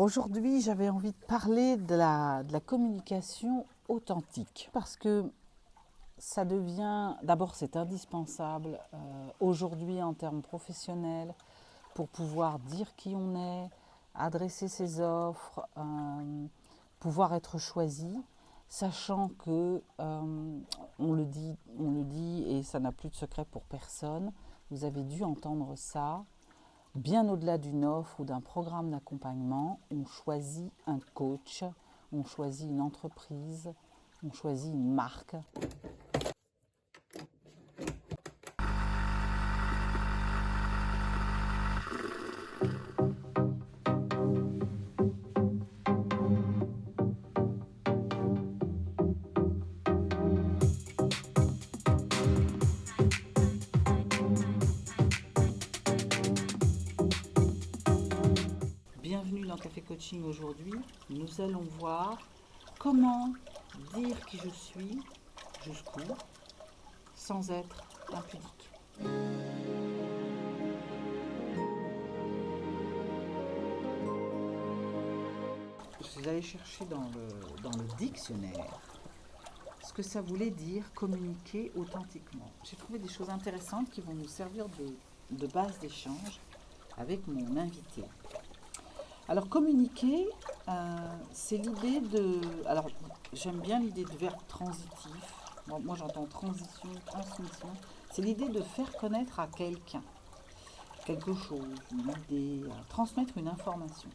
Aujourd'hui, j'avais envie de parler de la communication authentique parce que ça devient, d'abord c'est indispensable aujourd'hui en termes professionnels pour pouvoir dire qui on est, adresser ses offres, pouvoir être choisi, sachant que, on le dit et ça n'a plus de secret pour personne, vous avez dû entendre ça. Bien au-delà d'une offre ou d'un programme d'accompagnement, on choisit un coach, on choisit une entreprise, on choisit une marque. Bienvenue dans Café Coaching. Aujourd'hui, nous allons voir comment dire qui je suis, jusqu'où, sans être impudique. Je suis allée chercher dans le dictionnaire ce que ça voulait dire communiquer authentiquement. J'ai trouvé des choses intéressantes qui vont nous servir de base d'échange avec mon invité. Alors communiquer, c'est l'idée de... Alors j'aime bien l'idée de verbe transitif. Moi j'entends transition, transmission. C'est l'idée de faire connaître à quelqu'un quelque chose, une idée, transmettre une information.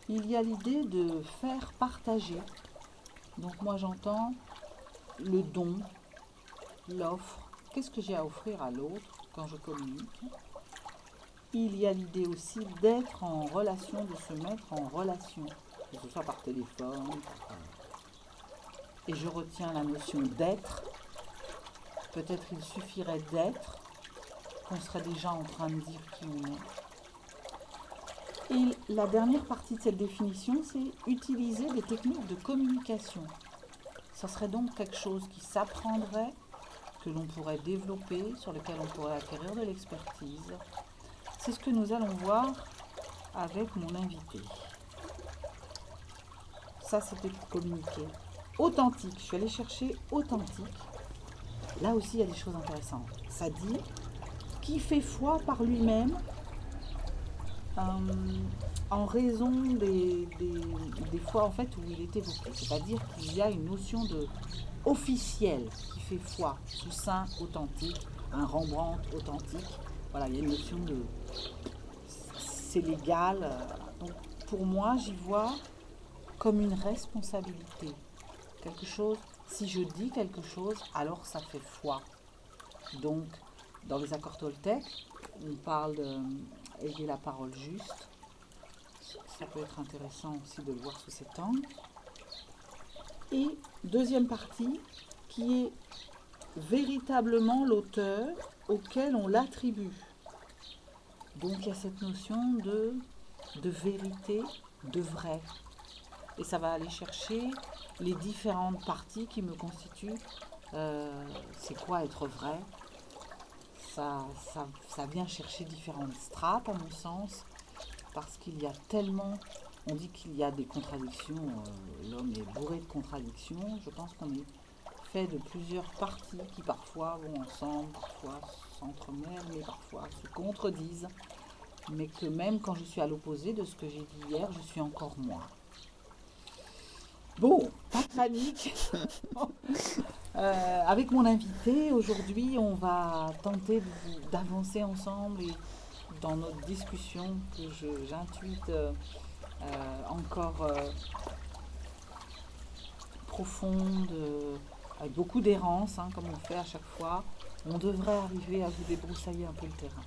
Il y a l'idée de faire partager. Donc moi j'entends le don, l'offre. Qu'est-ce que j'ai à offrir à l'autre quand je communique ? Il y a l'idée aussi d'être en relation, de se mettre en relation, que ce soit par téléphone. Et je retiens la notion d'être. Peut-être il suffirait d'être, qu'on serait déjà en train de dire qui on est. Et la dernière partie de cette définition, c'est utiliser des techniques de communication. Ça serait donc quelque chose qui s'apprendrait, que l'on pourrait développer, sur lequel on pourrait acquérir de l'expertise. C'est ce que nous allons voir avec mon invité. Ça, c'était pour communiquer. Authentique, je suis allée chercher authentique. Là aussi, il y a des choses intéressantes. Ça dit qui fait foi par lui-même en raison des fois en fait où il est évoqué. C'est-à-dire qu'il y a une notion de officiel qui fait foi, Toussaint authentique, un Rembrandt authentique. Voilà, il y a une notion de... c'est légal. Donc pour moi, j'y vois comme une responsabilité. Quelque chose, si je dis quelque chose, alors ça fait foi. Donc, dans les accords toltèques, on parle d'ayez la parole juste. Ça peut être intéressant aussi de le voir sous cet angle. Et deuxième partie, qui est véritablement l'auteur auquel on l'attribue. Donc il y a cette notion de vérité, de vrai. Et ça va aller chercher les différentes parties qui me constituent. C'est quoi être vrai ? Ça vient chercher différentes strates à mon sens, parce qu'il y a tellement... On dit qu'il y a des contradictions, l'homme est bourré de contradictions. Je pense qu'on est fait de plusieurs parties qui parfois vont ensemble, parfois s'entremêlent, mais parfois se contredisent. Mais que même quand je suis à l'opposé de ce que j'ai dit hier, je suis encore moi. Bon, pas de panique. Avec mon invité, aujourd'hui, on va tenter d'avancer ensemble et dans notre discussion que j'intuite encore profonde, avec beaucoup d'errance, comme on fait à chaque fois, on devrait arriver à vous débroussailler un peu le terrain.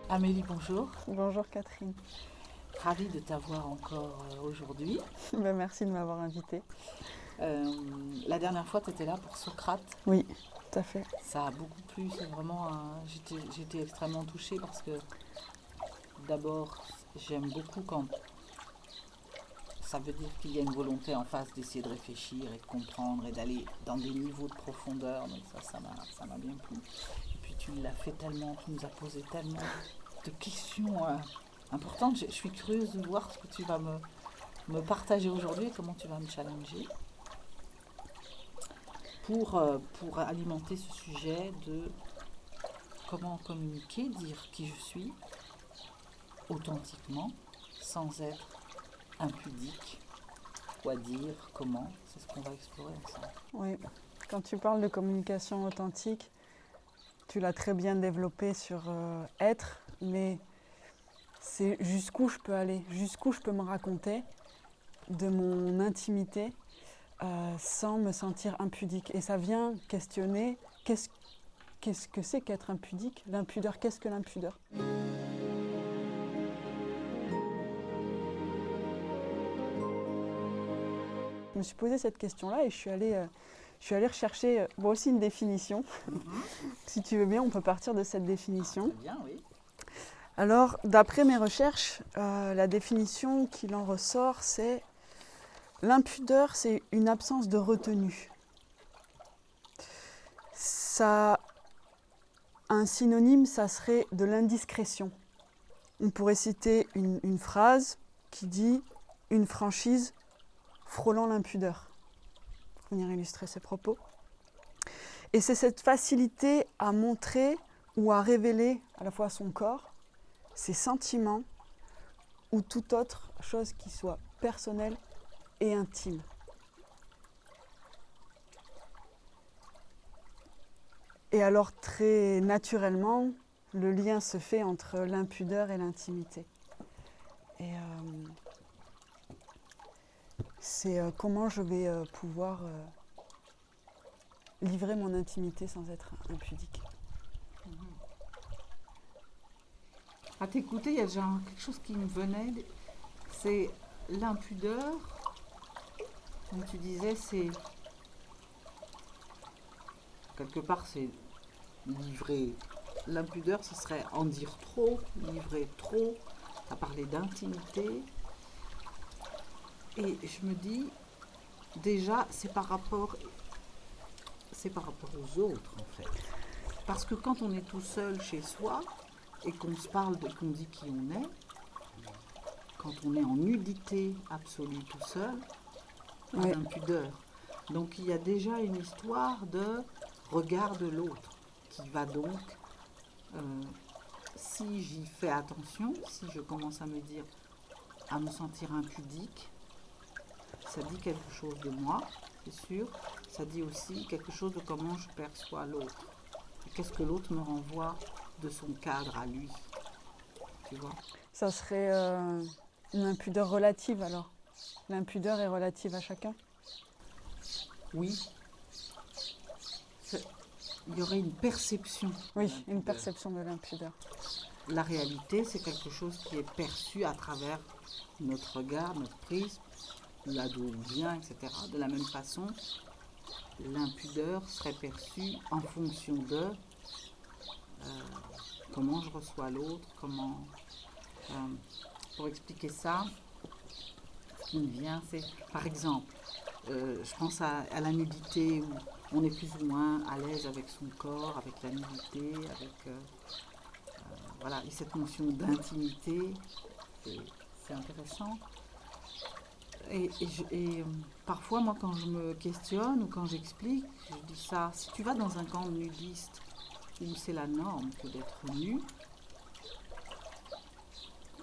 Amélie, bonjour. Bonjour Catherine. Ravie de t'avoir encore aujourd'hui. Merci de m'avoir invitée. La dernière fois, tu étais là pour Socrate. Oui, tout à fait. Ça a beaucoup plu, c'est vraiment... j'étais extrêmement touchée parce que d'abord, j'aime beaucoup quand ça veut dire qu'il y a une volonté en face d'essayer de réfléchir et de comprendre et d'aller dans des niveaux de profondeur. Donc ça m'a bien plu. Et puis tu l'as fait tellement, tu nous as posé tellement de questions importantes. Je suis curieuse de voir ce que tu vas me partager aujourd'hui et comment tu vas me challenger pour alimenter ce sujet de comment communiquer, dire qui je suis authentiquement, sans être impudique. Quoi dire, comment, c'est ce qu'on va explorer ensemble. Oui, quand tu parles de communication authentique, tu l'as très bien développé sur être, mais c'est jusqu'où je peux aller, jusqu'où je peux me raconter de mon intimité sans me sentir impudique. Et ça vient questionner qu'est-ce que c'est qu'être impudique, l'impudeur, qu'est-ce que l'impudeur ? Je me suis posé cette question-là et je suis allée rechercher moi aussi une définition. Si tu veux bien, on peut partir de cette définition. Très bien, oui. Alors, d'après mes recherches, la définition qu'il en ressort, c'est l'impudeur, c'est une absence de retenue. Ça, un synonyme, ça serait de l'indiscrétion. On pourrait citer une phrase qui dit « une franchise frôlant l'impudeur », pour venir illustrer ses propos. Et c'est cette facilité à montrer ou à révéler à la fois son corps, ses sentiments ou toute autre chose qui soit personnelle et intime. Et alors très naturellement, le lien se fait entre l'impudeur et l'intimité. Et c'est comment je vais pouvoir livrer mon intimité sans être impudique. À t'écouter, il y a déjà quelque chose qui me venait, c'est l'impudeur. Comme tu disais, c'est quelque part, c'est livrer. L'impudeur, ce serait en dire trop, livrer trop, à parler d'intimité. Et je me dis, déjà, c'est par rapport aux autres, en fait. Parce que quand on est tout seul chez soi et qu'on se parle, qu'on dit qui on est, quand on est en nudité absolue tout seul, on a l'impudeur. Donc il y a déjà une histoire de regard de l'autre qui va donc, si j'y fais attention, si je commence à me dire, à me sentir impudique, ça dit quelque chose de moi, c'est sûr. Ça dit aussi quelque chose de comment je perçois l'autre. Qu'est-ce que l'autre me renvoie de son cadre à lui, tu vois ? Ça serait une impudeur relative alors. L'impudeur est relative à chacun. Oui. Il y aurait une perception. Oui, une perception de l'impudeur. La réalité, c'est quelque chose qui est perçu à travers notre regard, notre prisme, là d'où on vient, etc. De la même façon, l'impudeur serait perçue en fonction de comment je reçois l'autre, comment... pour expliquer ça, ce qui me vient, c'est, par exemple, je pense à la nudité où on est plus ou moins à l'aise avec son corps, avec la nudité, avec voilà, et cette notion d'intimité, c'est intéressant. Et parfois, moi, quand je me questionne ou quand j'explique, je dis ça, si tu vas dans un camp nudiste où c'est la norme que d'être nu,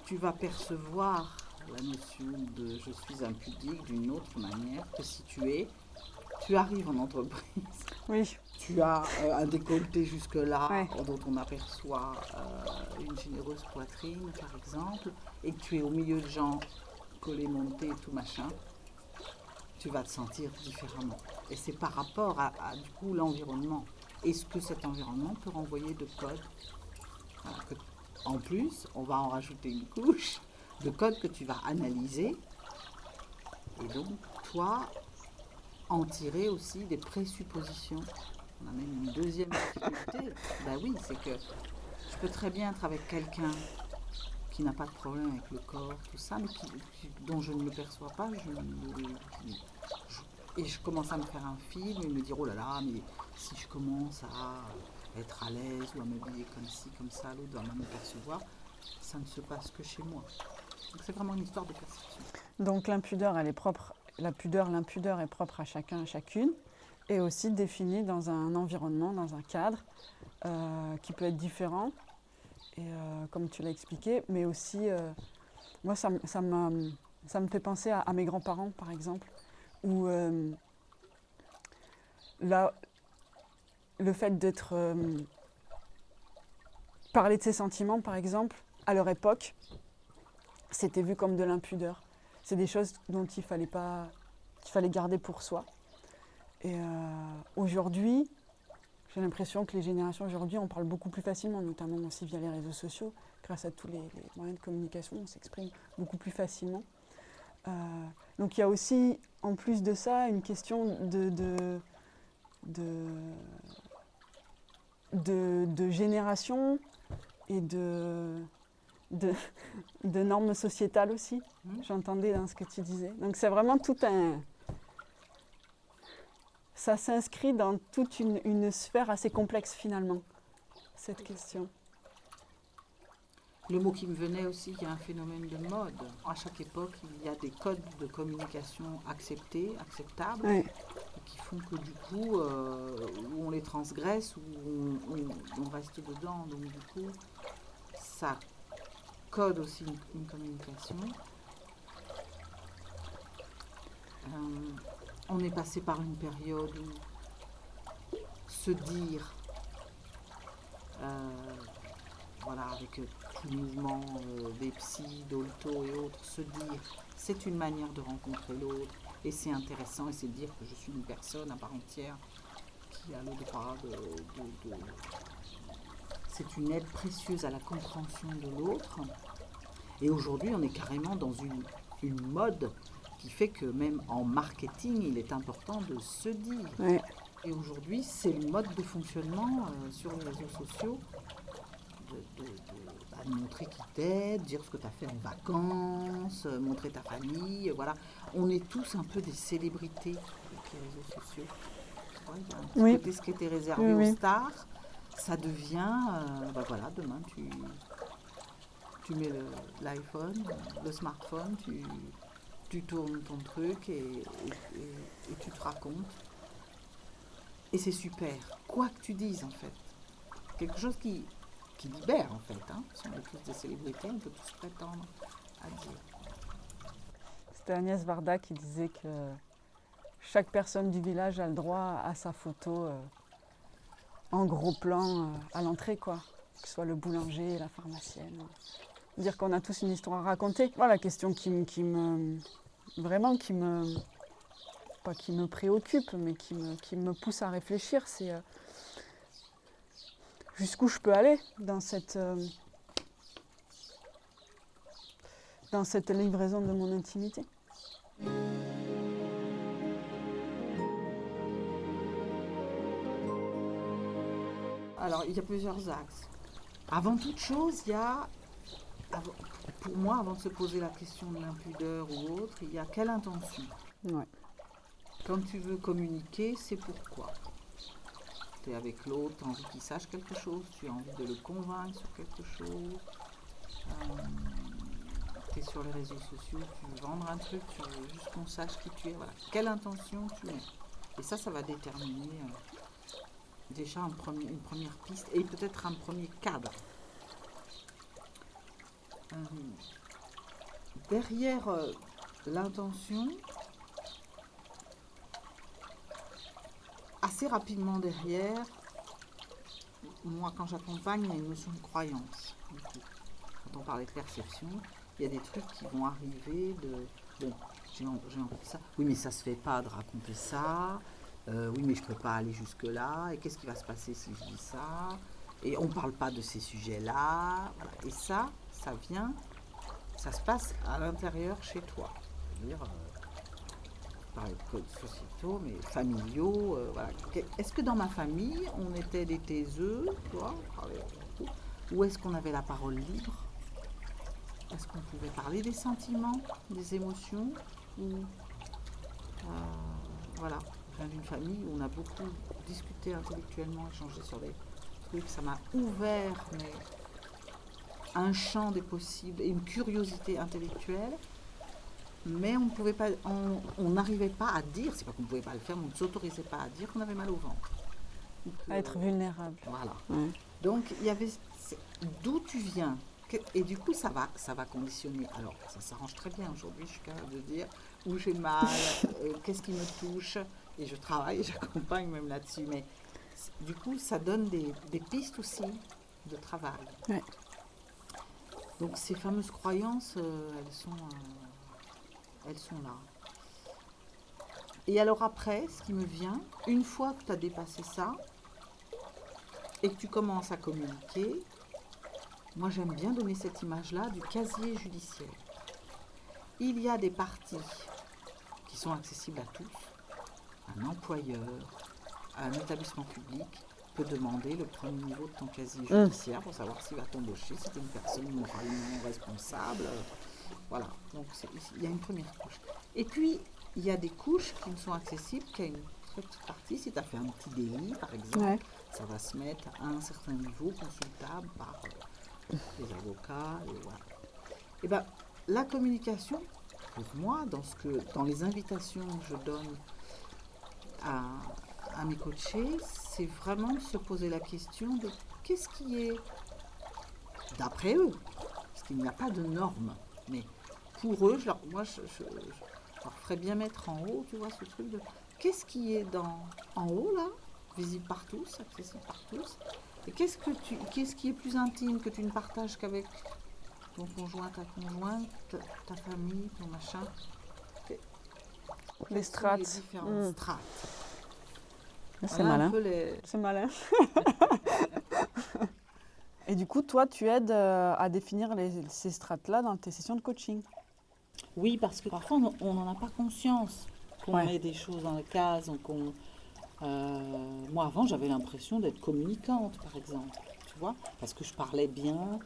tu vas percevoir la notion de je suis impudique d'une autre manière que si tu arrives en entreprise. Oui. Tu as un décolleté jusque-là, Ouais. dont on aperçoit une généreuse poitrine, par exemple, et que tu es au milieu de gens collés, montés, tout machin, tu vas te sentir différemment. Et c'est par rapport à du coup, l'environnement. Et ce que cet environnement peut renvoyer de codes. Voilà, en plus, on va en rajouter une couche de codes que tu vas analyser. Et donc, toi, en tirer aussi des présuppositions. On a même une deuxième difficulté. Ben oui, c'est que je peux très bien être avec quelqu'un qui n'a pas de problème avec le corps, tout ça, mais dont je ne le perçois pas, et je commence à me faire un film et me dire, oh là là, mais si je commence à être à l'aise ou à m'habiller comme ci, comme ça, l'autre va me percevoir, ça ne se passe que chez moi. Donc c'est vraiment une histoire de perception. Donc l'impudeur, elle est propre, l'impudeur est propre à chacun, à chacune, et aussi définie dans un environnement, dans un cadre qui peut être différent, et comme tu l'as expliqué, mais aussi, moi ça me fait penser à mes grands-parents par exemple, où là, le fait d'être parler de ses sentiments par exemple, à leur époque, c'était vu comme de l'impudeur. C'est des choses dont qu'il fallait garder pour soi. Et aujourd'hui, j'ai l'impression que les générations aujourd'hui, on parle beaucoup plus facilement, notamment aussi via les réseaux sociaux. Grâce à tous les moyens de communication, on s'exprime beaucoup plus facilement. Donc il y a aussi, en plus de ça, une question de génération et de normes sociétales aussi. J'entendais dans ce que tu disais. Donc c'est vraiment tout un... Ça s'inscrit dans toute une sphère assez complexe finalement, cette question. Le mot qui me venait aussi, il y a un phénomène de mode. À chaque époque, il y a des codes de communication acceptés, acceptables, Ouais. qui font que du coup, où on les transgresse, ou on reste dedans. Donc du coup, ça code aussi une communication. On est passé par une période où se dire, voilà, avec tout le mouvement des psys, d'Olto et autres, se dire, c'est une manière de rencontrer l'autre, et c'est intéressant, et c'est dire que je suis une personne à part entière qui a le droit c'est une aide précieuse à la compréhension de l'autre. Et aujourd'hui, on est carrément dans une mode qui fait que même en marketing, il est important de se dire. Ouais. Et aujourd'hui, c'est le mode de fonctionnement sur les réseaux sociaux, de montrer qui t'aide, dire ce que tu as fait en vacances, montrer ta famille, voilà. On est tous un peu des célébrités avec les réseaux sociaux. Ouais, il y a un petit côté, ce qui était réservé aux stars, ça devient, voilà, demain tu mets l'iPhone, le smartphone, tu tournes ton truc et tu te racontes. Et c'est super, quoi que tu dises en fait. Quelque chose qui libère en fait. Hein. Si on est tous des célébrités, on peut tous prétendre à dire. C'était Agnès Varda qui disait que chaque personne du village a le droit à sa photo en gros plan à l'entrée, quoi. Que ce soit le boulanger, la pharmacienne. Dire qu'on a tous une histoire à raconter. Voilà, la question qui me pas qui me préoccupe, mais qui me pousse à réfléchir, c'est jusqu'où je peux aller dans cette livraison de mon intimité. Alors, il y a plusieurs axes. Avant toute chose, il y a, pour moi, avant de se poser la question de l'impudeur ou autre, il y a quelle intention. Ouais. Quand tu veux communiquer, c'est pourquoi. Tu es avec l'autre, tu as envie qu'il sache quelque chose, tu as envie de le convaincre sur quelque chose. Tu es sur les réseaux sociaux, tu veux vendre un truc, tu veux juste qu'on sache qui tu es. Voilà. Quelle intention tu mets. Et ça va déterminer déjà une première piste et peut-être un premier cadre. Derrière l'intention, assez rapidement derrière, moi quand j'accompagne, il y a une notion de croyance. Quand on parle de perception, il y a des trucs qui vont arriver de... Bon, j'ai envie de ça. Oui, mais ça se fait pas de raconter ça. Oui, mais je peux pas aller jusque-là. Et qu'est-ce qui va se passer si je dis ça? Et on parle pas de ces sujets-là. Voilà. Et ça vient, ça se passe à l'intérieur chez toi. C'est-à-dire... par les codes sociétaux, mais familiaux. Voilà. Est-ce que dans ma famille, on était des taiseux, toi, ou est-ce qu'on avait la parole libre? Est-ce qu'on pouvait parler des sentiments, des émotions ou voilà, je viens d'une famille où on a beaucoup discuté intellectuellement, échangé sur des trucs. Ça m'a ouvert mais, un champ des possibles et une curiosité intellectuelle. Mais on ne pouvait pas, on n'arrivait pas à dire, c'est pas qu'on ne pouvait pas le faire, mais on ne s'autorisait pas à dire qu'on avait mal au ventre. À être vulnérable. Voilà. Ouais. Donc il y avait d'où tu viens. Et du coup, ça va conditionner. Alors, ça s'arrange très bien aujourd'hui, je suis capable de dire où j'ai mal, qu'est-ce qui me touche. Et je travaille, j'accompagne même là-dessus. Mais du coup, ça donne des pistes aussi de travail. Ouais. Donc, ces fameuses croyances, elles sont là. Et alors après, ce qui me vient, une fois que tu as dépassé ça, et que tu commences à communiquer, moi j'aime bien donner cette image-là du casier judiciaire. Il y a des parties qui sont accessibles à tous. Un employeur, un établissement public peut demander le premier niveau de ton casier judiciaire pour savoir s'il va t'embaucher, si tu es une personne moralement responsable. Voilà, donc il y a une première couche. Et puis, il y a des couches qui ne sont accessibles qu'à une très petite partie. Si tu as fait un petit délit, par exemple, ça va se mettre à un certain niveau consultable par les avocats. Et voilà. Et ben, la communication, pour moi, dans les invitations que je donne à mes coachés, c'est vraiment se poser la question de qu'est-ce qui est, d'après eux, parce qu'il n'y a pas de normes, mais pour eux, je leur ferais bien mettre en haut, tu vois, ce truc de qu'est-ce qui est en haut là, visible par tous, accessible par tous, et qu'est-ce qui est plus intime que tu ne partages qu'avec ton conjoint, ta conjointe, ta famille, ton machin. Les strates. Les différentes strates. C'est malin. C'est malin. Et du coup, toi, tu aides à définir ces strates-là dans tes sessions de coaching. Oui, parce que parfois, on n'en a pas conscience qu'on met des choses dans les cases. Moi, avant, j'avais l'impression d'être communicante, par exemple. Tu vois, parce que je parlais bien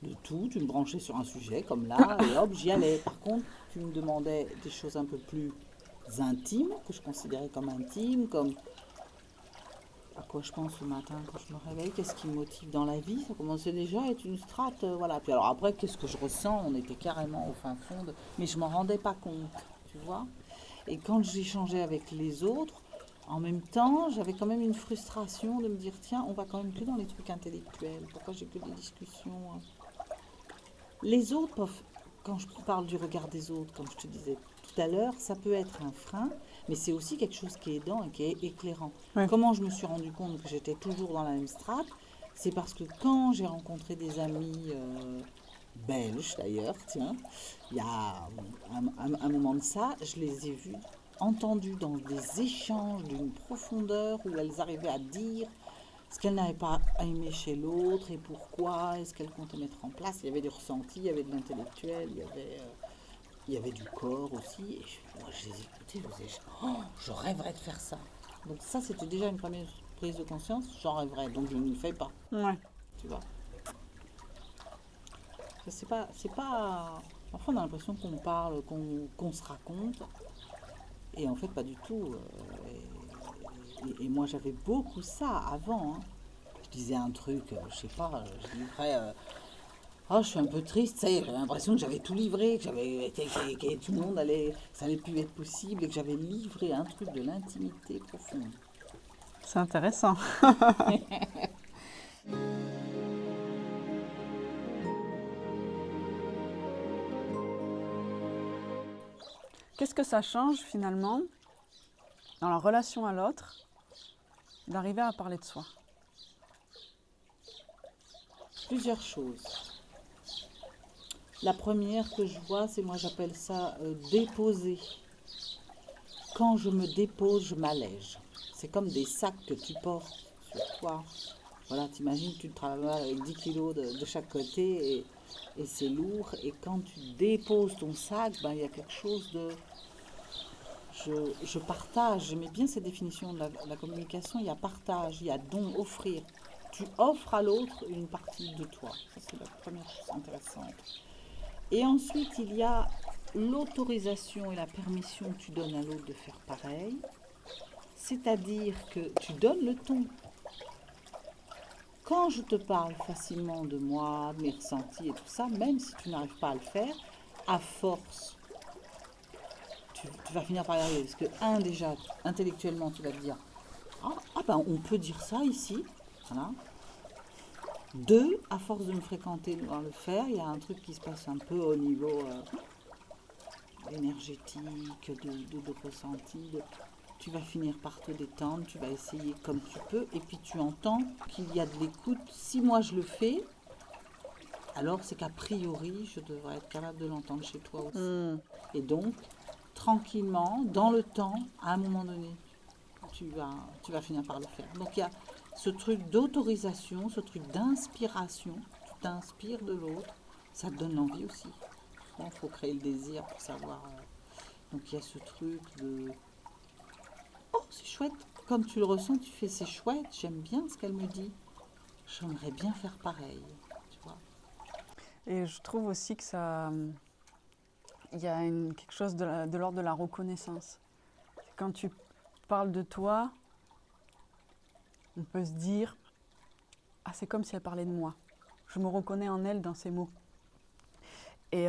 de tout. Tu me branchais sur un sujet, comme là, et hop, j'y allais. Par contre, tu me demandais des choses un peu plus intimes, que je considérais comme intimes, comme à quoi je pense le matin quand je me réveille, qu'est-ce qui me motive dans la vie, ça commençait déjà à être une strate, voilà. Puis alors après, qu'est-ce que je ressens, on était carrément au fin fond, mais je m'en rendais pas compte, tu vois. Et quand j'échangeais avec les autres, en même temps, j'avais quand même une frustration de me dire, tiens, on va quand même plus dans les trucs intellectuels, pourquoi j'ai que des discussions. Les autres peuvent, quand je parle du regard des autres, comme je te disais tout à l'heure, ça peut être un frein, mais c'est aussi quelque chose qui est aidant et qui est éclairant. Ouais. Comment je me suis rendu compte que j'étais toujours dans la même strate? C'est parce que quand j'ai rencontré des amis belges d'ailleurs, tiens, il y a un moment de ça, je les ai vus, entendus dans des échanges d'une profondeur où elles arrivaient à dire ce qu'elles n'avaient pas aimé chez l'autre et pourquoi, est-ce qu'elles comptaient mettre en place. Il y avait des ressentis, il y avait de l'intellectuel, il y avait du corps aussi. Et moi, je les écoutais, je disais, je rêverais de faire ça. Donc ça, c'était déjà une première prise de conscience, j'en rêverais, donc je ne le fais pas. Ouais. Tu vois. C'est pas... Parfois, on a l'impression qu'on parle, qu'on se raconte, et en fait, pas du tout. Et moi, j'avais beaucoup ça avant. Hein. Je disais un truc, je sais pas, je livrais... je suis un peu triste, ça y est, j'avais l'impression que j'avais tout livré, que tout le monde allait, ça n'allait plus être possible et que j'avais livré un truc de l'intimité profonde. C'est intéressant. Qu'est-ce que ça change finalement dans la relation à l'autre d'arriver à parler de soi? Plusieurs choses. La première que je vois, c'est, moi j'appelle ça déposer. Quand je me dépose, je m'allège. C'est comme des sacs que tu portes sur toi. Voilà, t'imagines, tu travailles avec 10 kilos de chaque côté et c'est lourd. Et quand tu déposes ton sac, ben, il y a quelque chose de... Je partage, j'aimais bien cette définition de la communication. Il y a partage, il y a don, offrir. Tu offres à l'autre une partie de toi. Ça, c'est la première chose intéressante. Et ensuite, il y a l'autorisation et la permission que tu donnes à l'autre de faire pareil. C'est-à-dire que tu donnes le ton. Quand je te parle facilement de moi, de mes ressentis et tout ça, même si tu n'arrives pas à le faire, à force, tu vas finir par y arriver. Parce que, déjà, intellectuellement, tu vas te dire, ah ben, on peut dire ça ici. Voilà. 2, à force de me fréquenter, de voir le faire, il y a un truc qui se passe un peu au niveau énergétique, de ressenti. Tu vas finir par te détendre, tu vas essayer comme tu peux, et puis tu entends qu'il y a de l'écoute. Si moi je le fais, alors c'est qu'a priori, je devrais être capable de l'entendre chez toi aussi. Et donc, tranquillement, dans le temps, à un moment donné, tu vas finir par le faire. Donc il y a ce truc d'autorisation, ce truc d'inspiration. Tu t'inspires de l'autre, ça te donne l'envie aussi. Il faut créer le désir pour savoir. Donc il y a ce truc de... Oh, c'est chouette. Comme tu le ressens, tu fais c'est chouette, j'aime bien ce qu'elle me dit. J'aimerais bien faire pareil. Tu vois. Et je trouve aussi que ça... Il y a quelque chose de l'ordre de la reconnaissance. Quand tu parles de toi, on peut se dire « Ah, c'est comme si elle parlait de moi. Je me reconnais en elle dans ses mots. » Et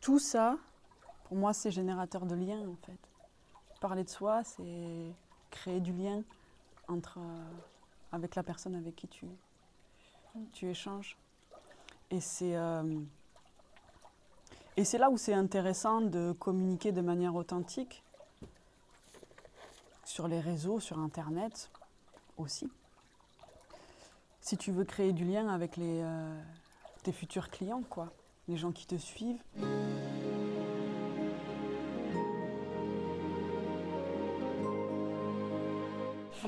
tout ça, pour moi, c'est générateur de liens, en fait. Parler de soi, c'est créer du lien avec la personne avec qui tu échanges. Et c'est là où c'est intéressant de communiquer de manière authentique, sur les réseaux, sur Internet aussi. Si tu veux créer du lien avec tes futurs clients, quoi, les gens qui te suivent.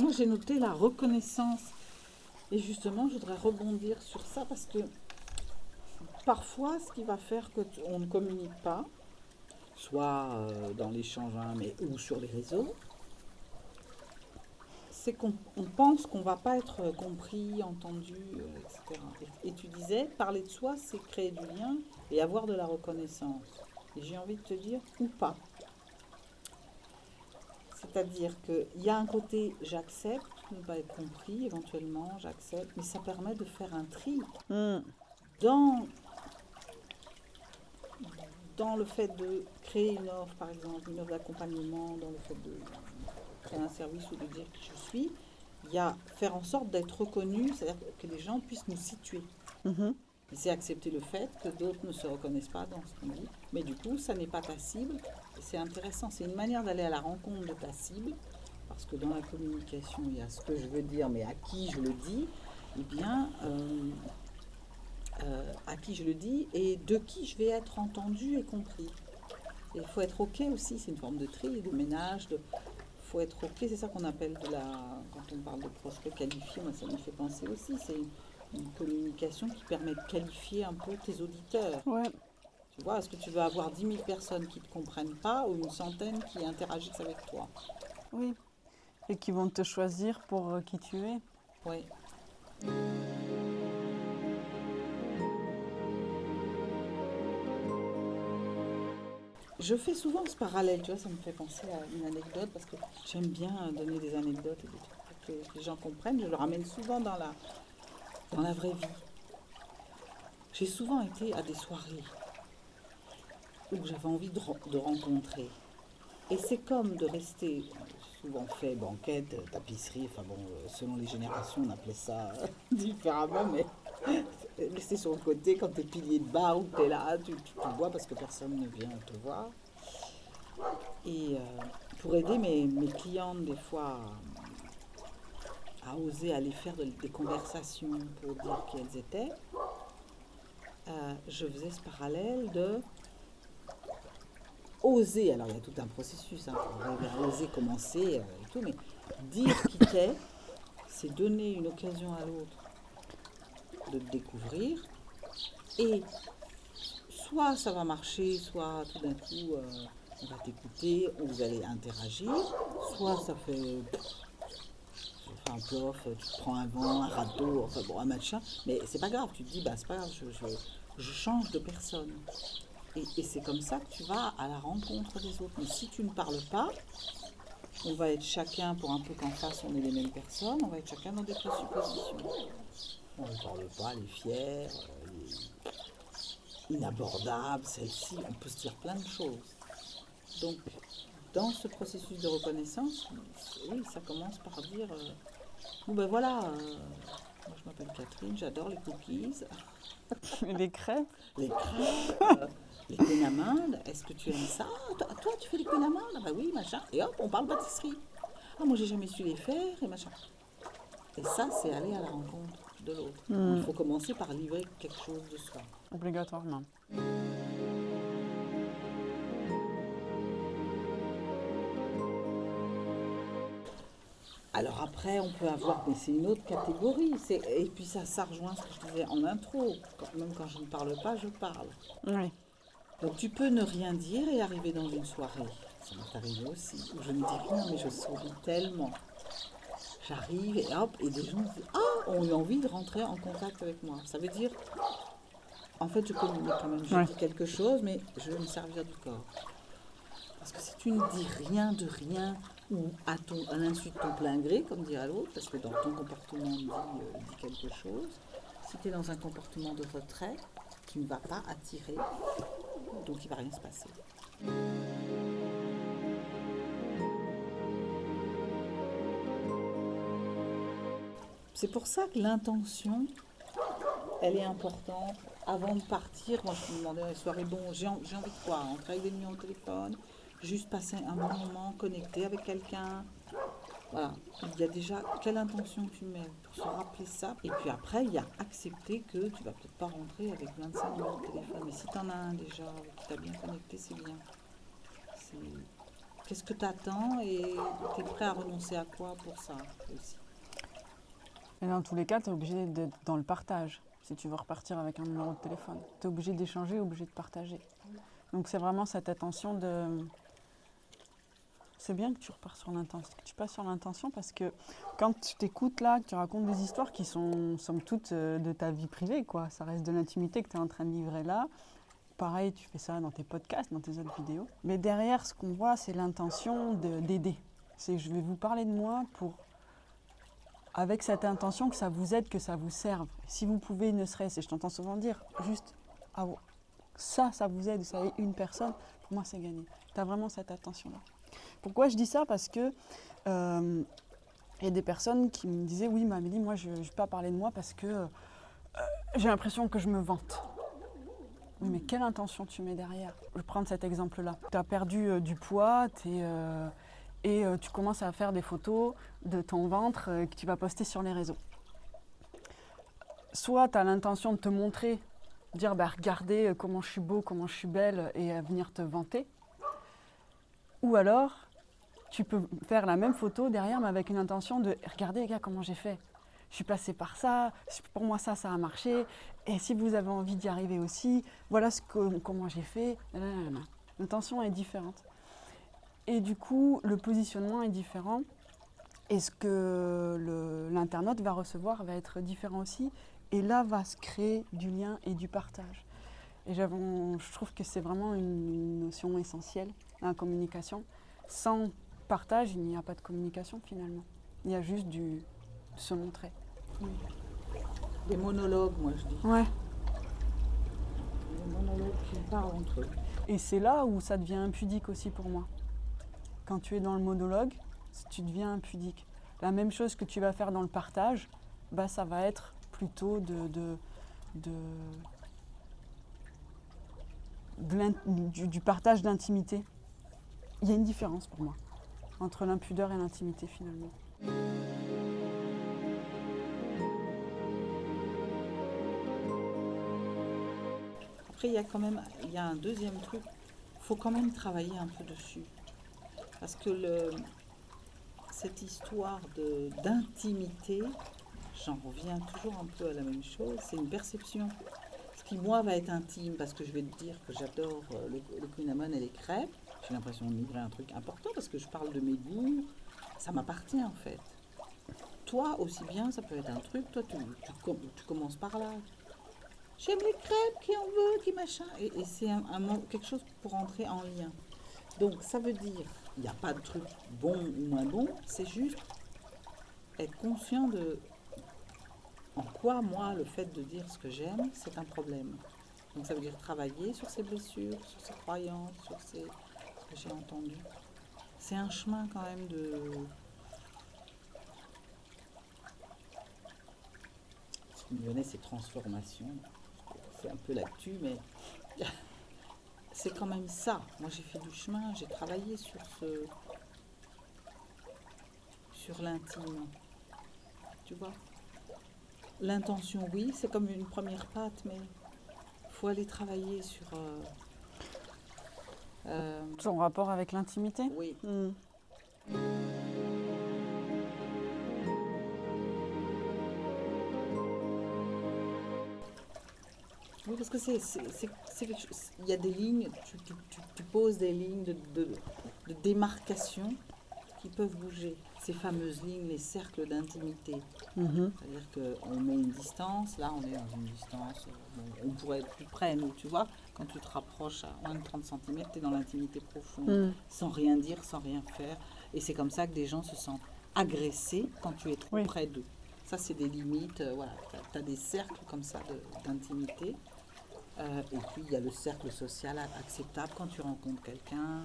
Moi, j'ai noté la reconnaissance. Et justement, je voudrais rebondir sur ça parce que parfois, ce qui va faire qu'on ne communique pas, soit dans l'échange ou sur les réseaux, c'est qu'on pense qu'on ne va pas être compris, entendu, etc. Et tu disais, parler de soi, c'est créer du lien et avoir de la reconnaissance. Et j'ai envie de te dire, ou pas. C'est-à-dire qu'il y a un côté, j'accepte de ne pas être compris, éventuellement, j'accepte, mais ça permet de faire un tri dans le fait de créer une offre, par exemple, une offre d'accompagnement, dans le fait de créer un service ou de dire qui je suis, il y a faire en sorte d'être reconnu, c'est-à-dire que les gens puissent nous situer. Et c'est accepter le fait que d'autres ne se reconnaissent pas dans ce qu'on dit, mais du coup, ça n'est pas ta cible. Et c'est intéressant, c'est une manière d'aller à la rencontre de ta cible, parce que dans la communication, il y a ce que je veux dire, mais à qui je le dis, eh bien, à qui je le dis et de qui je vais être entendu et compris. Et il faut être OK aussi, c'est une forme de tri, de ménage, il faut être OK, c'est ça qu'on appelle quand on parle de prospect qualifié, moi ça me fait penser aussi, c'est une communication qui permet de qualifier un peu tes auditeurs. Ouais. Tu vois, est-ce que tu veux avoir 10 000 personnes qui ne te comprennent pas ou une centaine qui interagissent avec toi? Oui, et qui vont te choisir pour qui tu es. Oui. Je fais souvent ce parallèle, tu vois, ça me fait penser à une anecdote parce que j'aime bien donner des anecdotes et des trucs pour que les gens comprennent. Je le ramène souvent dans la vraie vie. J'ai souvent été à des soirées où j'avais envie de rencontrer. Et c'est comme de rester, souvent fait banquette, tapisserie, enfin bon, selon les générations, on appelait ça différemment, mais rester sur le côté quand t'es pilier de bar ou que t'es là, tu te vois parce que personne ne vient te voir. Et pour aider mes clientes, des fois, à oser aller faire des conversations pour dire qui elles étaient, je faisais ce parallèle de oser, alors il y a tout un processus pour arriver à oser commencer et tout, mais dire qui t'es, c'est donner une occasion à l'autre de te découvrir, et soit ça va marcher, soit tout d'un coup on va t'écouter, vous allez interagir, soit ça fait un plof, tu te prends un vent, un râteau, enfin bon un machin, mais c'est pas grave, tu te dis bah c'est pas grave, je change de personne. Et c'est comme ça que tu vas à la rencontre des autres. Mais si tu ne parles pas, on va être chacun, pour un peu qu'en face on est les mêmes personnes, on va être chacun dans des présuppositions. On ne parle pas, elle est fière, elle est inabordable, celle-ci, on peut se dire plein de choses. Donc, dans ce processus de reconnaissance, oui, ça commence par dire bon ben voilà, moi je m'appelle Catherine, j'adore les cookies, Les crêpes. les crêpes, les queues d'amandes, est-ce que tu aimes ça? Toi, tu fais les queues d'amandes? Ah bah oui, machin, et hop, on parle pâtisserie. Ah, moi j'ai jamais su les faire, et machin. Et ça, c'est aller à la rencontre de l'autre. Il faut commencer par livrer quelque chose de soi. Obligatoirement. Alors après, on peut avoir, mais c'est une autre catégorie. Et puis ça rejoint ce que je disais en intro. Même quand je ne parle pas, je parle. Oui. Donc tu peux ne rien dire et arriver dans une soirée. Ça m'est arrivé aussi. Où je ne dis rien, mais je souris tellement. J'arrive et hop, et des gens disent ah, ont eu envie de rentrer en contact avec moi. Ça veut dire, en fait, je communique quand même. Je dis quelque chose, mais je vais me servir du corps. Parce que si tu ne dis rien de rien, ou à l'insu de ton plein gré, comme dirait l'autre, parce que dans ton comportement dit quelque chose, si tu es dans un comportement de retrait, tu ne vas pas attirer, donc il ne va rien se passer. C'est pour ça que l'intention, elle est importante. Avant de partir, moi je me demandais dans les soirées, bon, j'ai envie de quoi? Entrer avec des numéros de téléphone, juste passer un bon moment, connecter avec quelqu'un. Voilà, il y a déjà quelle intention tu mets pour se rappeler ça. Et puis après, il y a accepter que tu vas peut-être pas rentrer avec 25 numéros de téléphone. Mais si tu en as un déjà qui t'a bien connecté, c'est bien. Qu'est-ce que tu attends et tu es prêt à renoncer à quoi pour ça aussi? Et dans tous les cas, tu es obligé d'être dans le partage. Si tu veux repartir avec un numéro de téléphone, tu es obligé d'échanger, obligé de partager. Donc c'est vraiment cette attention de... C'est bien que tu repars sur l'intention, que tu passes sur l'intention, parce que quand tu t'écoutes là, que tu racontes des histoires qui sont somme toute de ta vie privée, quoi. Ça reste de l'intimité que tu es en train de livrer là. Pareil, tu fais ça dans tes podcasts, dans tes autres vidéos. Mais derrière, ce qu'on voit, c'est l'intention d'aider. C'est je vais vous parler de moi avec cette intention que ça vous aide, que ça vous serve. Si vous pouvez, ne serait-ce, et je t'entends souvent dire, juste ça vous aide, ça aide une personne, pour moi c'est gagné. Tu as vraiment cette attention-là. Pourquoi je dis ça? Parce que y a des personnes qui me disaient, oui, mais Amélie, moi je ne vais pas parler de moi parce que j'ai l'impression que je me vante. Oui, mais quelle intention tu mets derrière? Je vais prendre cet exemple-là. Tu as perdu du poids, et tu commences à faire des photos de ton ventre que tu vas poster sur les réseaux. Soit tu as l'intention de te montrer, dire bah, regardez comment je suis beau, comment je suis belle, et venir te vanter. Ou alors, tu peux faire la même photo derrière, mais avec une intention de regardez les gars comment j'ai fait. Je suis passée par ça, pour moi ça a marché, et si vous avez envie d'y arriver aussi, voilà comment j'ai fait. L'intention est différente. Et du coup, le positionnement est différent. Et ce que l'internaute va recevoir va être différent aussi. Et là va se créer du lien et du partage. Et je trouve que c'est vraiment une notion essentielle dans la communication. Sans partage, il n'y a pas de communication finalement. Il y a juste de se montrer. Des monologues, moi je dis. Ouais. Des monologues qui parlent entre eux. Et c'est là où ça devient impudique aussi pour moi. Quand tu es dans le monologue, tu deviens impudique. La même chose que tu vas faire dans le partage, bah, ça va être plutôt du partage d'intimité. Il y a une différence pour moi entre l'impudeur et l'intimité finalement. Après, il y a un deuxième truc. Il faut quand même travailler un peu dessus. Parce que cette histoire d'intimité, j'en reviens toujours un peu à la même chose, c'est une perception. Ce qui, moi, va être intime, parce que je vais te dire que j'adore le cinnamon et les crêpes, j'ai l'impression de livrer un truc important, parce que je parle de mes goûts, ça m'appartient en fait. Toi aussi bien, ça peut être un truc, toi tu commences par là. j'aime les crêpes, qui en veut, qui machin. Et c'est quelque chose pour entrer en lien. Donc ça veut dire, il n'y a pas de truc bon ou moins bon, c'est juste être conscient de en quoi, moi, le fait de dire ce que j'aime, c'est un problème. Donc ça veut dire travailler sur ses blessures, sur ses croyances, sur ce que j'ai entendu. C'est un chemin quand même de... Ce qui me venait, c'est transformation. C'est un peu l'actu, mais c'est quand même ça. Moi, j'ai fait du chemin, j'ai travaillé sur l'intime. Tu vois? L'intention, oui, c'est comme une première patte, mais il faut aller travailler sur... Ton rapport avec l'intimité? oui. Oui, parce que c'est quelque chose. Il y a des lignes, tu poses des lignes de démarcation qui peuvent bouger. Ces fameuses lignes, les cercles d'intimité. C'est-à-dire qu'on met une distance, là on est dans une distance, on pourrait être plus près, nous, tu vois, quand tu te rapproches à moins de 30 cm, tu es dans l'intimité profonde, sans rien dire, sans rien faire. Et c'est comme ça que des gens se sentent agressés quand tu es trop près d'eux. Ça, c'est des limites, voilà, tu as des cercles comme ça d'intimité. Et puis il y a le cercle social acceptable quand tu rencontres quelqu'un.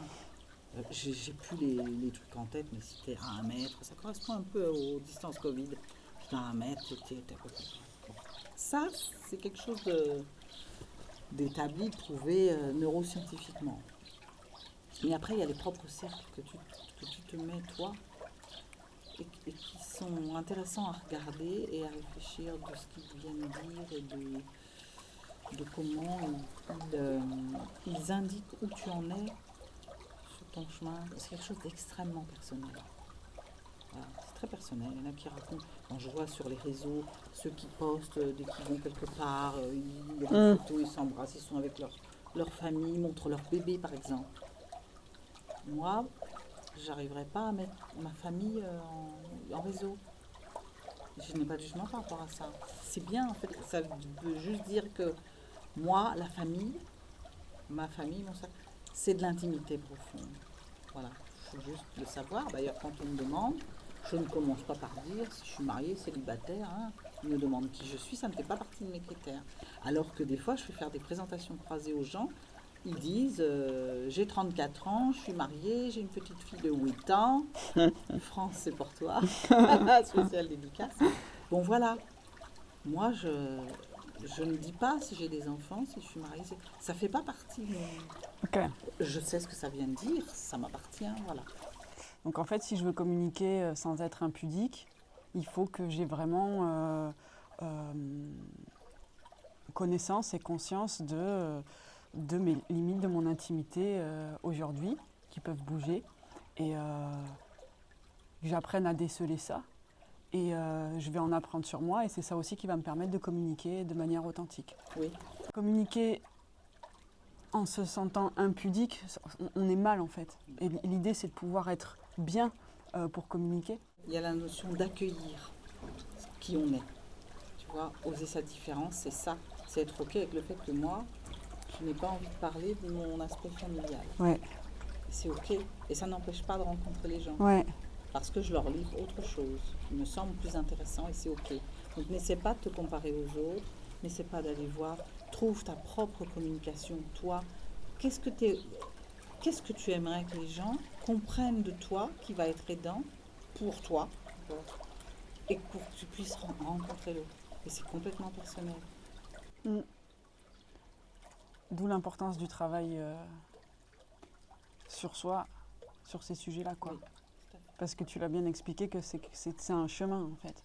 J'ai plus les trucs en tête, mais si t'es à 1 mètre, ça correspond un peu aux distances Covid. T'es à 1 mètre, ça, c'est quelque chose d'établi, prouvé neuroscientifiquement. Mais après, il y a les propres cercles que tu te mets, toi, et qui sont intéressants à regarder et à réfléchir de ce qu'ils viennent dire et de comment ils indiquent où tu en es sur ton chemin. C'est quelque chose d'extrêmement personnel. Voilà, c'est très personnel. Il y en a qui racontent, quand je vois sur les réseaux, ceux qui postent dès qu'ils vont quelque part, il y a des photos, ils s'embrassent, ils sont avec leur famille, ils montrent leur bébé par exemple. Moi, j'arriverai pas à mettre ma famille en réseau. Je n'ai pas de jugement par rapport à ça. C'est bien en fait, ça veut juste dire que moi, la famille, ma famille, mon sac, c'est de l'intimité profonde. Voilà, il faut juste le savoir. D'ailleurs, quand on me demande, je ne commence pas par dire si je suis mariée, célibataire. On me demande qui je suis, ça ne fait pas partie de mes critères. Alors que des fois, je fais faire des présentations croisées aux gens. Ils disent j'ai 34 ans, je suis mariée, j'ai une petite fille de 8 ans. France, c'est pour toi. Spécial dédicace. Bon, voilà. Moi, je ne dis pas si j'ai des enfants, si je suis mariée. Ça ne fait pas partie de mon... Je sais ce que ça vient de dire, ça m'appartient, voilà. Donc en fait, si je veux communiquer sans être impudique, il faut que j'ai vraiment connaissance et conscience de mes limites, de mon intimité aujourd'hui, qui peuvent bouger, et que j'apprenne à déceler ça. Et je vais en apprendre sur moi, et c'est ça aussi qui va me permettre de communiquer de manière authentique. Oui. Communiquer en se sentant impudique, on est mal en fait. Et l'idée, c'est de pouvoir être bien pour communiquer. Il y a la notion d'accueillir qui on est. Tu vois, oser sa différence, c'est ça. C'est être OK avec le fait que moi, je n'ai pas envie de parler de mon aspect familial. Ouais. C'est OK. Et ça n'empêche pas de rencontrer les gens. Ouais. Parce que je leur livre autre chose qui me semble plus intéressant et c'est OK. Donc n'essaie pas de te comparer aux autres, n'essaie pas d'aller voir, trouve ta propre communication, toi. Qu'est-ce que tu aimerais que les gens comprennent de toi, qui va être aidant pour toi, et pour que tu puisses rencontrer l'autre. Et c'est complètement personnel. D'où l'importance du travail sur soi, sur ces sujets-là, quoi. Oui. Parce que tu l'as bien expliqué que c'est un chemin en fait.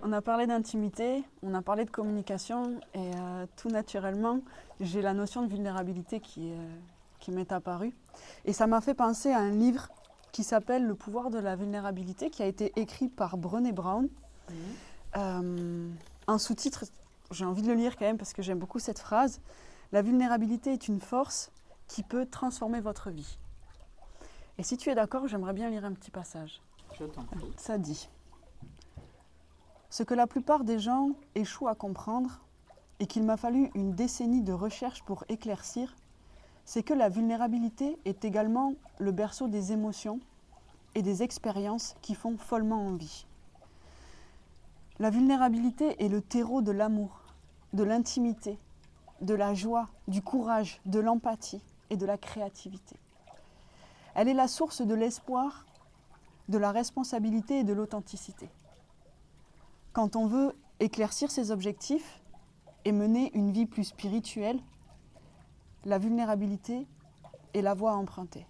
On a parlé d'intimité, on a parlé de communication et tout naturellement, j'ai la notion de vulnérabilité qui m'est apparue. Et ça m'a fait penser à un livre qui s'appelle « Le pouvoir de la vulnérabilité » qui a été écrit par Brené Brown. En sous-titre, j'ai envie de le lire quand même parce que j'aime beaucoup cette phrase. La vulnérabilité est une force qui peut transformer votre vie. Et si tu es d'accord, j'aimerais bien lire un petit passage. Je t'en prie. Ça dit. Ce que la plupart des gens échouent à comprendre, et qu'il m'a fallu une décennie de recherche pour éclaircir, c'est que la vulnérabilité est également le berceau des émotions et des expériences qui font follement envie. La vulnérabilité est le terreau de l'amour, de l'intimité, de la joie, du courage, de l'empathie et de la créativité. Elle est la source de l'espoir, de la responsabilité et de l'authenticité. Quand on veut éclaircir ses objectifs et mener une vie plus spirituelle, la vulnérabilité est la voie à emprunter.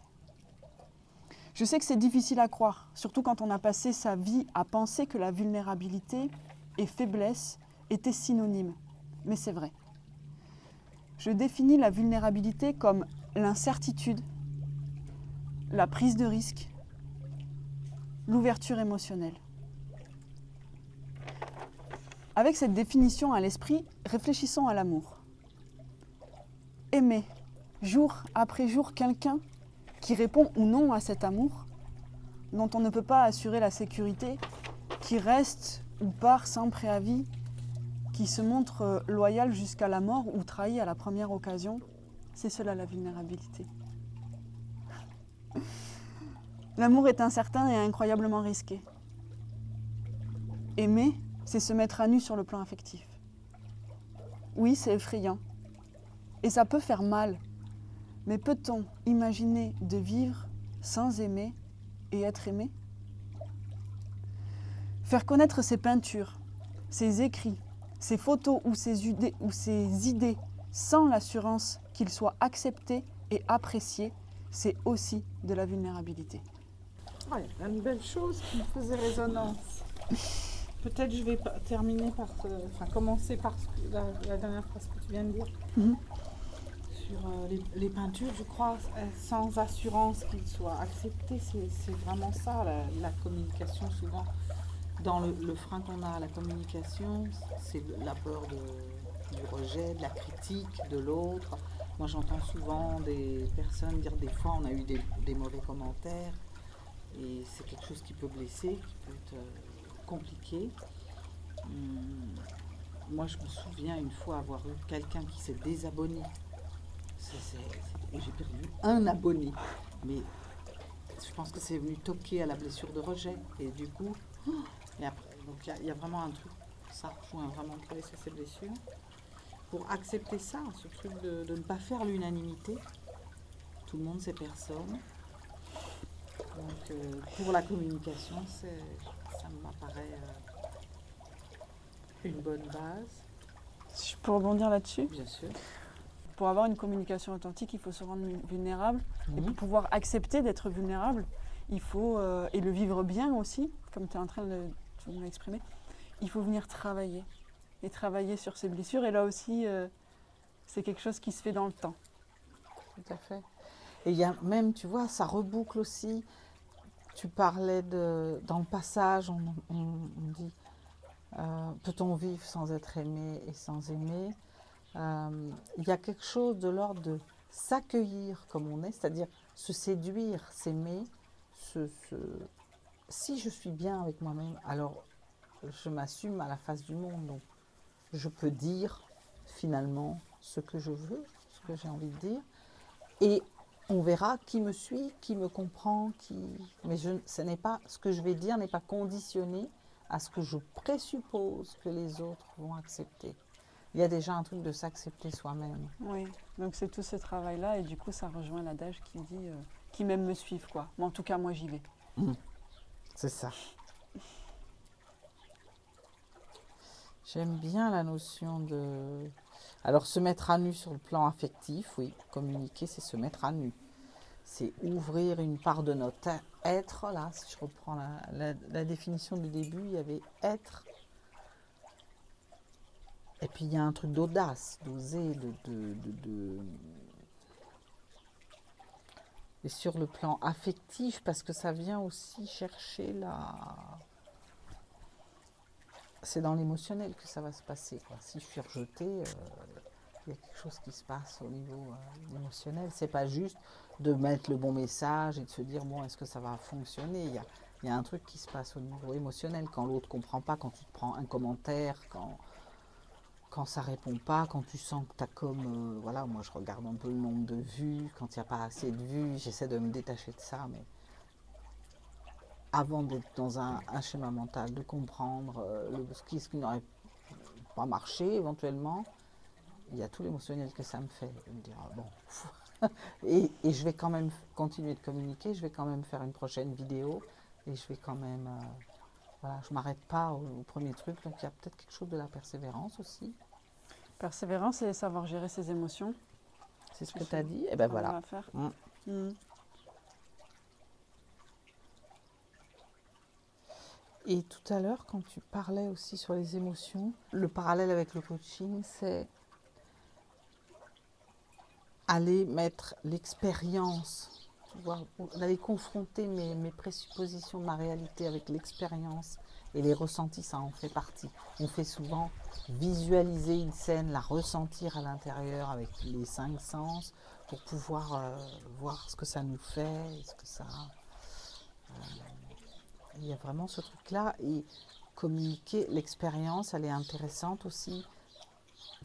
Je sais que c'est difficile à croire, surtout quand on a passé sa vie à penser que la vulnérabilité et faiblesse étaient synonymes. Mais c'est vrai. Je définis la vulnérabilité comme l'incertitude, la prise de risque, l'ouverture émotionnelle. Avec cette définition à l'esprit, réfléchissons à l'amour. Aimer, jour après jour, quelqu'un qui répond ou non à cet amour, dont on ne peut pas assurer la sécurité, qui reste ou part sans préavis, qui se montre loyal jusqu'à la mort ou trahit à la première occasion, c'est cela la vulnérabilité. L'amour est incertain et incroyablement risqué. Aimer, c'est se mettre à nu sur le plan affectif. Oui, c'est effrayant. Et ça peut faire mal. Mais peut-on imaginer de vivre sans aimer et être aimé ? Faire connaître ses peintures, ses écrits, ses photos ou ses idées sans l'assurance qu'ils soient acceptés et appréciés, c'est aussi de la vulnérabilité. Ouais, une belle chose qui me faisait résonance. Peut-être je vais terminer par, commencer par la dernière phrase que tu viens de dire. Sur les peintures, je crois, sans assurance qu'ils soient acceptés, c'est vraiment ça, la communication souvent. Dans le frein qu'on a à la communication, c'est la peur du rejet, de la critique de l'autre. Moi, j'entends souvent des personnes dire des fois on a eu des mauvais commentaires et c'est quelque chose qui peut blesser, qui peut être compliqué. Moi, je me souviens une fois avoir eu quelqu'un qui s'est désabonné. Et j'ai perdu un abonné. Mais je pense que c'est venu toquer à la blessure de rejet. Et du coup, et après, donc il y a vraiment un truc, ça rejoint vraiment pour laisser ces blessures. Pour accepter ça, ce truc de ne pas faire l'unanimité. Tout le monde, c'est personne. Donc pour la communication, ça m'apparaît une bonne base. Je peux rebondir là-dessus ? Bien sûr. Pour avoir une communication authentique, il faut se rendre vulnérable. Et pour pouvoir accepter d'être vulnérable, il faut, et le vivre bien aussi, comme tu es en train de m'exprimer, il faut venir travailler. Et travailler sur ses blessures. Et là aussi, c'est quelque chose qui se fait dans le temps. Tout à fait. Et il y a même, tu vois, ça reboucle aussi. Tu parlais dans le passage, on dit peut-on vivre sans être aimé et sans aimer ? Il y a quelque chose de l'ordre de s'accueillir comme on est, c'est-à-dire se séduire, s'aimer. Si je suis bien avec moi-même, alors je m'assume à la face du monde. Donc je peux dire finalement ce que je veux, ce que j'ai envie de dire. Et on verra qui me suit, qui me comprend, mais ce que je vais dire n'est pas conditionné à ce que je présuppose que les autres vont accepter. Il y a déjà un truc de s'accepter soi-même. Oui, donc c'est tout ce travail-là et du coup ça rejoint l'adage qui dit qui m'aime me suivre quoi. Mais en tout cas moi j'y vais. C'est ça. J'aime bien la notion de... Alors se mettre à nu sur le plan affectif, oui, communiquer c'est se mettre à nu. C'est ouvrir une part de notre être, là, si je reprends la définition du début, il y avait être. Et puis il y a un truc d'audace, d'oser, Et sur le plan affectif, parce que ça vient aussi chercher C'est dans l'émotionnel que ça va se passer, quoi. Si je suis rejetée, il y a quelque chose qui se passe au niveau émotionnel. C'est pas juste de mettre le bon message et de se dire, bon, est-ce que ça va fonctionner ? Il il y a un truc qui se passe au niveau émotionnel quand l'autre ne comprend pas, quand tu te prends un commentaire, quand ça répond pas, quand tu sens que tu as comme... voilà, moi je regarde un peu le nombre de vues, quand il n'y a pas assez de vues, j'essaie de me détacher de ça, mais avant d'être dans un schéma mental, de comprendre ce qui n'aurait pas marché éventuellement, il y a tout l'émotionnel que ça me fait. De me dire, bon, et je vais quand même continuer de communiquer, je vais quand même faire une prochaine vidéo, et je vais quand même... voilà, je ne m'arrête pas au premier truc, donc il y a peut-être quelque chose de la persévérance aussi. Persévérance et savoir gérer ses émotions. C'est ce que tu as dit, et ben Ça voilà. va faire. Mm. Mm. Et tout à l'heure, quand tu parlais aussi sur les émotions, le parallèle avec le coaching, c'est aller mettre l'expérience, tu vois, d'aller confronter mes présuppositions de ma réalité avec l'expérience et les ressentis, ça en fait partie. On fait souvent visualiser une scène, la ressentir à l'intérieur avec les 5 sens pour pouvoir voir ce que ça nous fait, ce que ça... il y a vraiment ce truc-là et communiquer l'expérience, elle est intéressante aussi.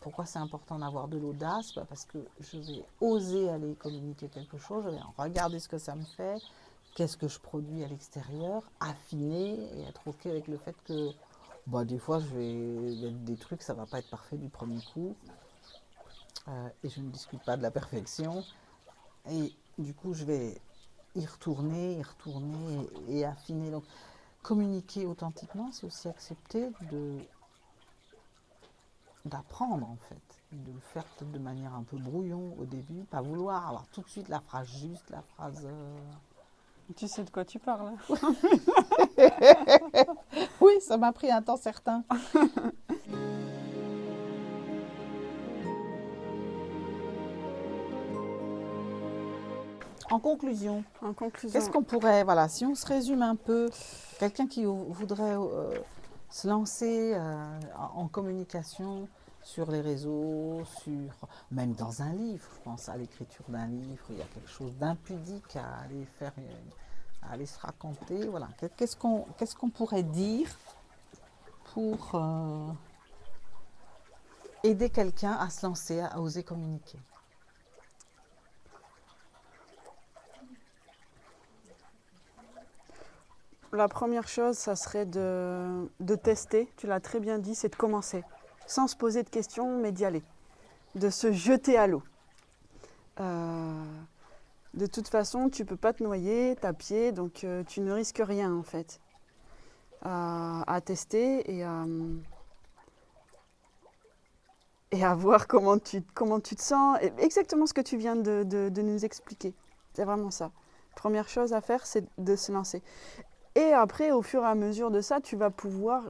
Pourquoi c'est important d'avoir de l'audace? Parce que je vais oser aller communiquer quelque chose, je vais regarder ce que ça me fait, qu'est-ce que je produis à l'extérieur, affiner et être OK avec le fait que des fois, je vais mettre des trucs, ça ne va pas être parfait du premier coup. Et je ne discute pas de la perfection. Et du coup, je vais y retourner et affiner. Donc, communiquer authentiquement, c'est aussi accepter d'apprendre en fait, de le faire peut-être de manière un peu brouillon au début, pas vouloir avoir tout de suite la phrase juste, la phrase... Tu sais de quoi tu parles. Oui, ça m'a pris un temps certain. En conclusion, qu'est-ce qu'on pourrait, voilà, si on se résume un peu, quelqu'un qui voudrait se lancer en communication sur les réseaux, même dans un livre, je pense à l'écriture d'un livre, il y a quelque chose d'impudique à aller faire, à aller se raconter, voilà. Qu'est-ce qu'on pourrait dire pour aider quelqu'un à se lancer, à oser communiquer? La première chose, ça serait de tester, tu l'as très bien dit, c'est de commencer. Sans se poser de questions, mais d'y aller. De se jeter à l'eau. De toute façon, tu ne peux pas te noyer, t'as pied, donc tu ne risques rien en fait. À tester et à voir comment tu te sens. Et exactement ce que tu viens de nous expliquer. C'est vraiment ça. Première chose à faire, c'est de se lancer. Et après, au fur et à mesure de ça, tu vas pouvoir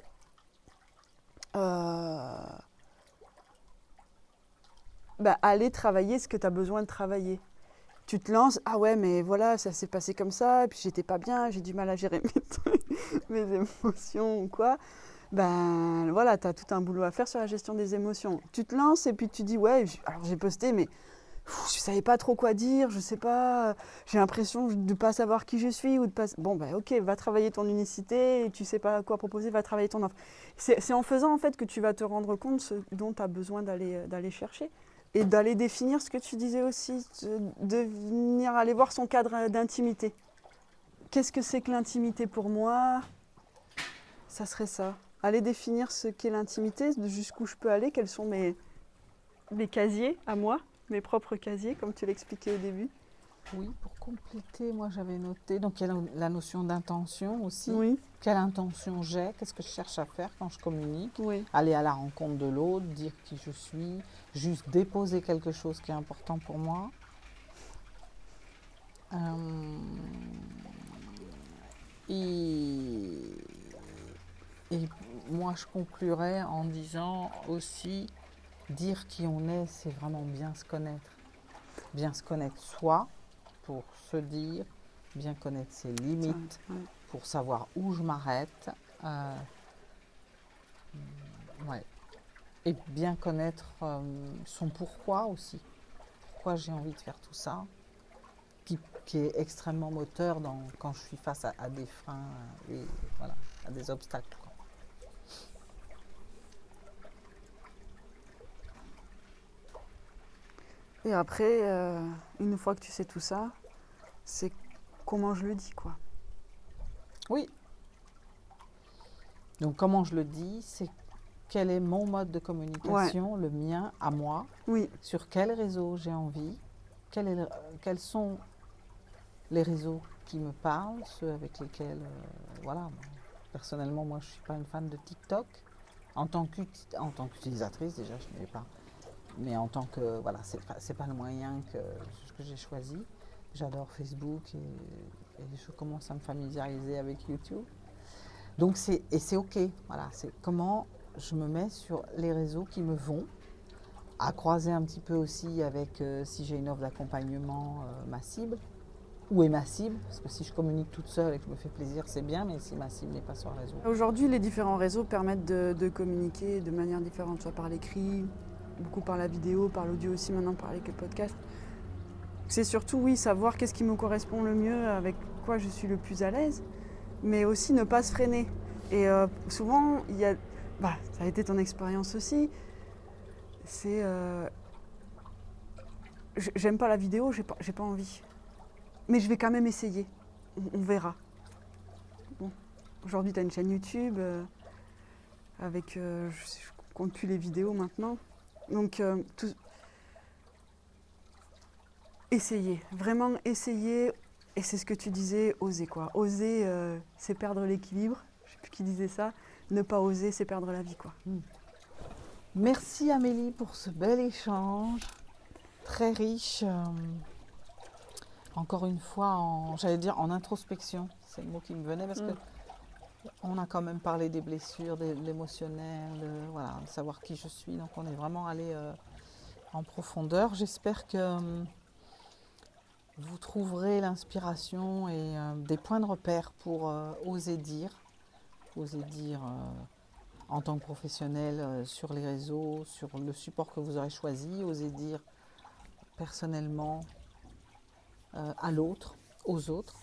aller travailler ce que tu as besoin de travailler. Tu te lances, ah ouais, mais voilà, ça s'est passé comme ça, et puis j'étais pas bien, j'ai du mal à gérer mes émotions ou quoi. Ben voilà, tu as tout un boulot à faire sur la gestion des émotions. Tu te lances et puis tu dis, ouais, alors j'ai posté, mais je savais pas trop quoi dire, je sais pas, j'ai l'impression de pas savoir qui je suis ou de pas. Bon ben ok, va travailler ton unicité, et tu sais pas quoi proposer, va travailler ton offre. C'est en faisant en fait que tu vas te rendre compte ce dont tu as besoin d'aller chercher et d'aller définir ce que tu disais aussi, de venir aller voir son cadre d'intimité. Qu'est-ce que c'est que l'intimité pour moi? Ça serait ça. Aller définir ce qu'est l'intimité, jusqu'où je peux aller, quels sont mes casiers à moi. Mes propres casiers, comme tu l'expliquais au début. Oui, pour compléter, moi j'avais noté, donc il y a la notion d'intention aussi. Oui. Quelle intention j'ai? Qu'est-ce que je cherche à faire quand je communique? Oui. Aller à la rencontre de l'autre, dire qui je suis, juste déposer quelque chose qui est important pour moi. Et moi je conclurai en disant aussi, dire qui on est, c'est vraiment bien se connaître. Bien se connaître soi, pour se dire, bien connaître ses limites, pour savoir où je m'arrête. Ouais. Et bien connaître son pourquoi aussi. Pourquoi j'ai envie de faire tout ça. Qui qui est extrêmement moteur quand je suis face à des freins et voilà, à des obstacles, quoi. Et après, une fois que tu sais tout ça, c'est comment je le dis, quoi. Oui. Donc comment je le dis, c'est quel est mon mode de communication, le mien à moi, Oui, sur quel réseau j'ai envie, quels sont les réseaux qui me parlent, ceux avec lesquels, voilà. Personnellement, moi, je ne suis pas une fan de TikTok. En tant qu'utilisatrice, déjà, je ne l'ai pas. Mais en tant que, voilà, c'est pas le moyen que j'ai choisi. J'adore Facebook et je commence à me familiariser avec YouTube. Donc, c'est OK. Voilà, c'est comment je me mets sur les réseaux qui me vont, à croiser un petit peu aussi avec, si j'ai une offre d'accompagnement, ma cible. Où est ma cible? Parce que si je communique toute seule et que je me fais plaisir, c'est bien, mais si ma cible n'est pas sur le réseau. aujourd'hui, les différents réseaux permettent de communiquer de manière différente, soit par l'écrit, beaucoup par la vidéo, par l'audio aussi, maintenant par les podcasts. C'est surtout, oui, savoir qu'est-ce qui me correspond le mieux, avec quoi je suis le plus à l'aise, mais aussi ne pas se freiner. Et souvent, il y a, ça a été ton expérience aussi, c'est j'aime pas la vidéo, j'ai pas envie. Mais je vais quand même essayer. On verra. Bon. Aujourd'hui, tu as une chaîne YouTube avec, je compte plus les vidéos maintenant. Donc, essayer, vraiment essayer. Et c'est ce que tu disais, oser quoi. Oser, c'est perdre l'équilibre. Je sais plus qui disait ça. Ne pas oser, c'est perdre la vie, quoi. Merci Amélie pour ce bel échange, très riche. Encore une fois, j'allais dire en introspection, c'est le mot qui me venait parce que on a quand même parlé des blessures, de l'émotionnel, voilà, de savoir qui je suis. Donc on est vraiment allé en profondeur. J'espère que vous trouverez l'inspiration et des points de repère pour oser dire en tant que professionnel sur les réseaux, sur le support que vous aurez choisi, oser dire personnellement à l'autre, aux autres.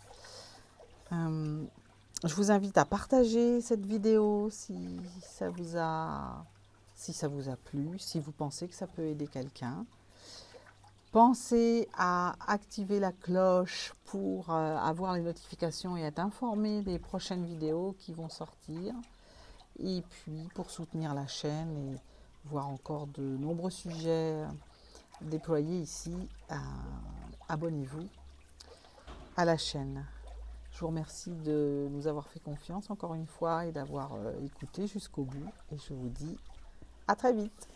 Je vous invite à partager cette vidéo si ça vous a plu, si vous pensez que ça peut aider quelqu'un. Pensez à activer la cloche pour avoir les notifications et être informé des prochaines vidéos qui vont sortir. Et puis pour soutenir la chaîne et voir encore de nombreux sujets déployés ici, abonnez-vous à la chaîne. Je vous remercie de nous avoir fait confiance encore une fois et d'avoir écouté jusqu'au bout. Et je vous dis à très vite.